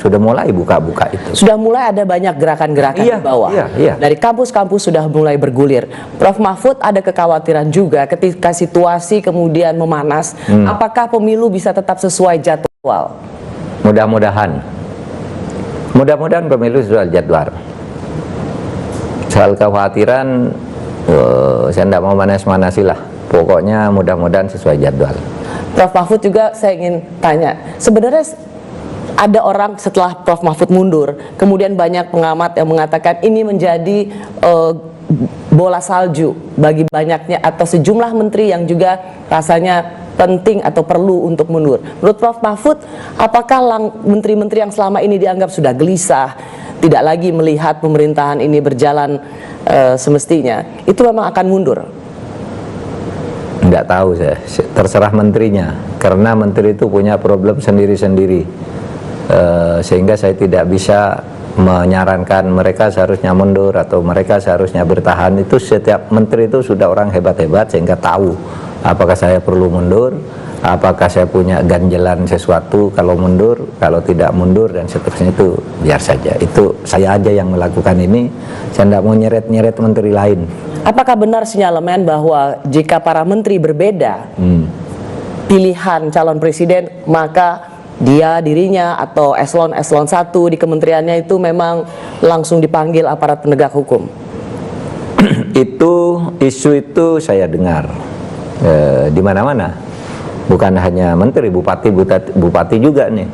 sudah mulai buka-buka itu. Sudah mulai ada banyak gerakan-gerakan di bawah. Dari kampus-kampus sudah mulai bergulir. Prof Mahfud, ada kekhawatiran juga ketika situasi kemudian memanas, apakah pemilu bisa tetap sesuai jadwal? Mudah-mudahan pemilu sesuai jadwal. Soal kekhawatiran, saya tidak mau manas-manasilah. Pokoknya mudah-mudahan sesuai jadwal. Prof Mahfud, juga saya ingin tanya, sebenarnya ada orang setelah Prof Mahfud mundur, kemudian banyak pengamat yang mengatakan ini menjadi bola salju bagi banyaknya atau sejumlah menteri yang juga rasanya penting atau perlu untuk mundur. Menurut Prof Mahfud, apakah menteri-menteri yang selama ini dianggap sudah gelisah, tidak lagi melihat pemerintahan ini berjalan semestinya, itu memang akan mundur? Nggak tahu saya, terserah menterinya, karena menteri itu punya problem sendiri-sendiri. Sehingga saya tidak bisa menyarankan mereka seharusnya mundur atau mereka seharusnya bertahan. Itu setiap menteri itu sudah orang hebat-hebat sehingga tahu apakah saya perlu mundur, apakah saya punya ganjelan sesuatu kalau mundur, kalau tidak mundur, dan seterusnya. Itu biar saja, itu saya aja yang melakukan ini. Saya tidak mau nyeret-nyeret menteri lain. Apakah benar sinyalemen bahwa jika para menteri berbeda pilihan calon presiden, maka dirinya atau eselon 1 di kementeriannya itu memang langsung dipanggil aparat penegak hukum? Isu itu saya dengar di mana-mana, bukan hanya menteri, bupati juga nih.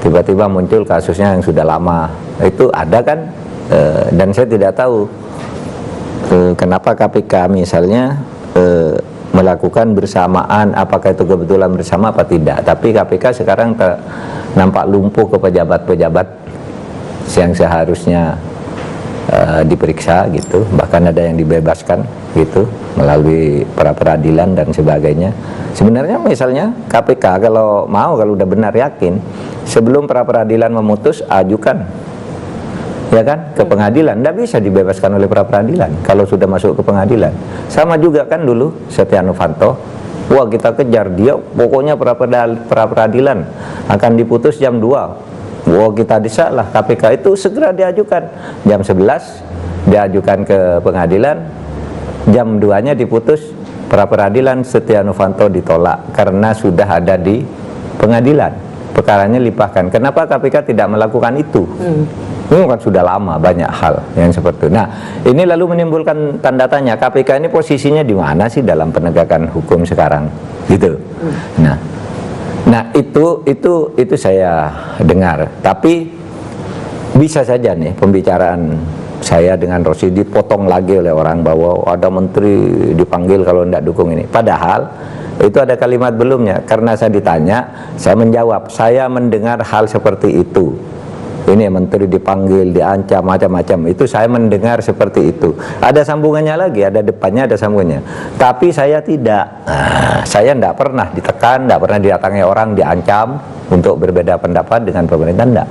Tiba-tiba muncul kasusnya yang sudah lama, itu ada kan, dan saya tidak tahu kenapa KPK misalnya melakukan bersamaan, apakah itu kebetulan bersama apa tidak. Tapi KPK sekarang nampak lumpuh ke pejabat-pejabat yang seharusnya diperiksa gitu, bahkan ada yang dibebaskan gitu melalui pra-peradilan dan sebagainya. Sebenarnya misalnya KPK kalau udah benar yakin, sebelum pra-peradilan memutus, ajukan ya kan ke pengadilan. Tidak bisa dibebaskan oleh pra-peradilan kalau sudah masuk ke pengadilan. Sama juga kan dulu Setia Novanto, wah kita kejar dia, pokoknya pra-peradilan akan diputus jam 2. Wah kita desak lah KPK, itu segera diajukan. Jam 11 diajukan ke pengadilan, jam 2-nya diputus. Pra-peradilan Setia Novanto ditolak karena sudah ada di pengadilan, perkaranya limpahkan. Kenapa KPK tidak melakukan itu? Ini kan sudah lama banyak hal yang seperti itu. Nah, ini lalu menimbulkan tanda tanya, KPK ini posisinya di mana sih dalam penegakan hukum sekarang, gitu. Nah itu saya dengar. Tapi bisa saja nih pembicaraan saya dengan Rosi dipotong lagi oleh orang bahwa ada menteri dipanggil kalau tidak dukung ini. Padahal itu ada kalimat belumnya. Karena saya ditanya, saya menjawab, saya mendengar hal seperti itu. Ini menteri dipanggil, diancam, macam-macam. Itu saya mendengar seperti itu. Ada sambungannya lagi, ada depannya, ada sambungannya. Tapi saya tidak. Saya tidak pernah ditekan, tidak pernah didatangi orang, diancam untuk berbeda pendapat dengan pemerintah, tidak.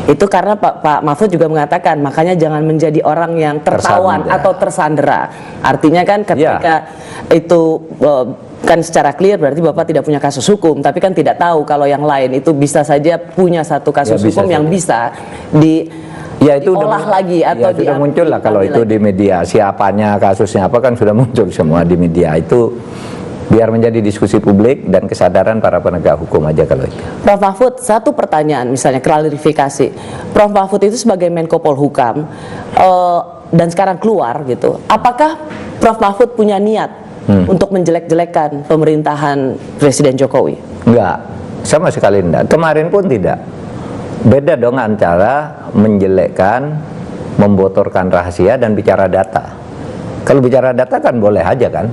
Itu karena Pak Mahfud juga mengatakan, makanya jangan menjadi orang yang tertawan atau tersandera. Artinya kan ketika itu kan secara clear berarti Bapak tidak punya kasus hukum, tapi kan tidak tahu kalau yang lain itu bisa saja punya satu kasus hukum yang bisa diolah lagi atau sudah muncul lah kalau itu di media, siapanya, kasusnya apa kan sudah muncul semua di media. Itu biar menjadi diskusi publik dan kesadaran para penegak hukum aja kalau itu. Prof Mahfud, satu pertanyaan misalnya klarifikasi. Prof Mahfud itu sebagai Menko Polhukam dan sekarang keluar gitu, apakah Prof Mahfud punya niat untuk menjelek-jelekan pemerintahan Presiden Jokowi? Enggak, sama sekali enggak. Kemarin pun tidak. Beda dong antara menjelekkan, membotorkan rahasia dan bicara data. Kalau bicara data kan boleh aja kan,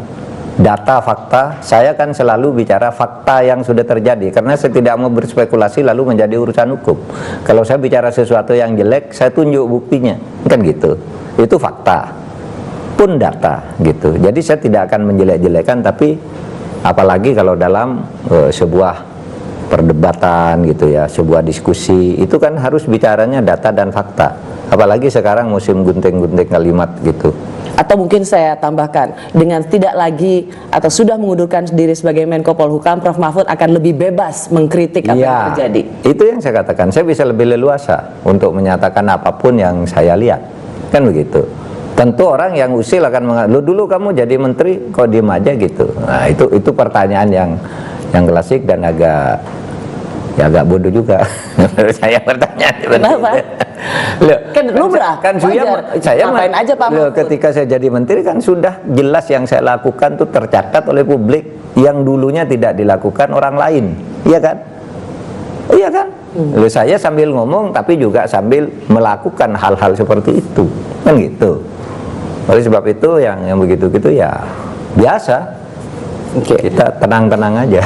data, fakta. Saya kan selalu bicara fakta yang sudah terjadi, karena saya tidak mau berspekulasi lalu menjadi urusan hukum. Kalau saya bicara sesuatu yang jelek, saya tunjuk buktinya, kan gitu. Itu fakta pun data gitu. Jadi saya tidak akan menjelek-jelekan, tapi apalagi kalau dalam sebuah perdebatan gitu ya, sebuah diskusi, itu kan harus bicaranya data dan fakta. Apalagi sekarang musim gunting-gunting kalimat gitu. Atau mungkin saya tambahkan, dengan tidak lagi atau sudah mengundurkan diri sebagai Menko Polhukam, Prof. Mahfud akan lebih bebas mengkritik apa yang terjadi. Itu yang saya katakan, saya bisa lebih leluasa untuk menyatakan apapun yang saya lihat, kan begitu. Tentu orang yang usil akan mengatakan, dulu kamu jadi menteri kok diem aja gitu. Nah itu pertanyaan yang klasik dan agak bodoh juga. Saya bertanya Kenapa? Loh, Kan lumrah, kan saya ngapain aja Pak loh, Mahfud? ketika saya jadi menteri kan sudah jelas yang saya lakukan tuh tercatat oleh publik yang dulunya tidak dilakukan orang lain, iya kan? Iya kan? Loh, saya sambil ngomong tapi juga sambil melakukan hal-hal seperti itu, kan gitu. Oleh sebab itu yang begitu-gitu ya biasa. Kita tenang-tenang aja.